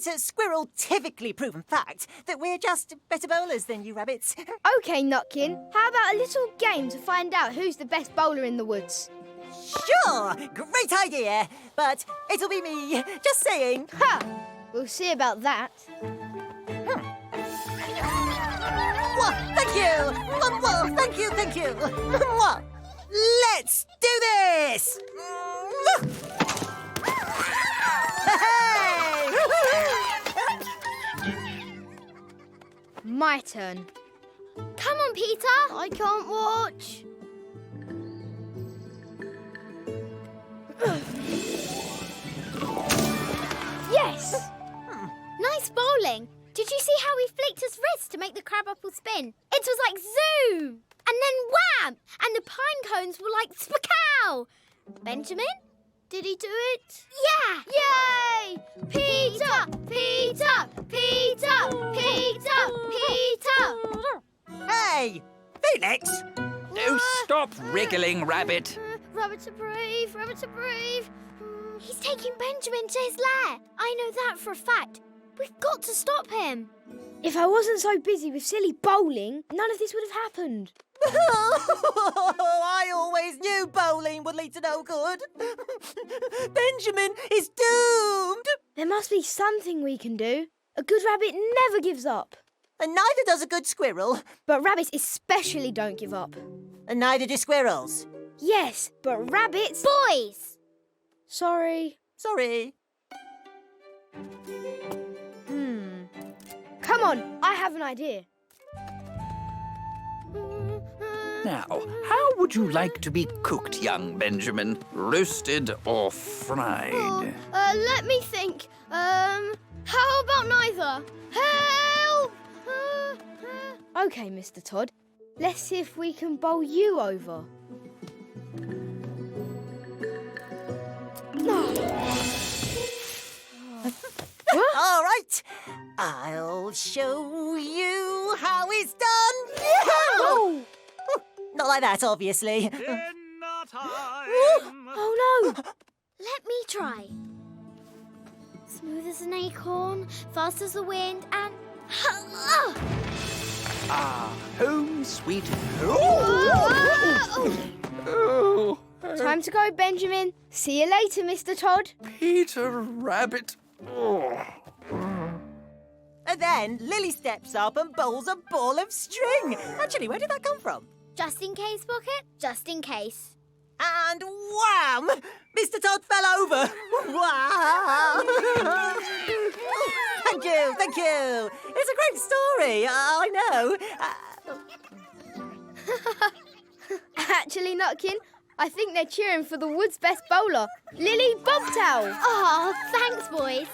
It's a squirrel-typically proven fact that we're just better bowlers than you rabbits. OK, Nutkin, how about a little game to find out who's the best bowler in the woods? Sure! Great idea! But it'll be me. Just saying. Ha! We'll see about that. Mwah, thank you! Mwah, thank you, thank you! Mwah. Let's do this! Hey! My turn. Come on, Peter. I can't watch. Yes! Nice bowling. Did you see how he flicked his wrist to make the crab apple spin? It was like zoom! And then wham! And the pine cones were like spacow! Benjamin? Did he do it? Yeah! Yay! Peter! Peter! Peter! Peter! Peter! Hey! Felix! Oh, stop wriggling, Rabbit. Rabbits are brave, rabbits are brave. He's taking Benjamin to his lair. I know that for a fact. We've got to stop him. If I wasn't so busy with silly bowling, none of this would have happened. I always knew bowling would lead to no good. Benjamin is doomed. There must be something we can do. A good rabbit never gives up. And neither does a good squirrel. But rabbits especially don't give up. And neither do squirrels. Yes, but rabbits... Boys! Sorry. Sorry. Come on, I have an idea. Now, how would you like to be cooked, young Benjamin? Roasted or fried? Let me think. How about neither? Help! OK, Mr. Todd. Let's see if we can bowl you over. All right. I'll show you how it's done. Oh! Not like that, obviously. Dinner time! Oh, no! Let me try. Smooth as an acorn, fast as the wind, and... Home sweet Oh. Time to go, Benjamin. See you later, Mr. Todd. Peter Rabbit. And then Lily steps up and bowls a ball of string. Actually, where did that come from? Just in case, Pocket. Just in case. And wham! Mr. Todd fell over. Wow! Thank you, thank you. It's a great story, I know. Actually, Nutkin, I think they're cheering for the wood's best bowler, Lily Bobtail. Oh, thanks, boys.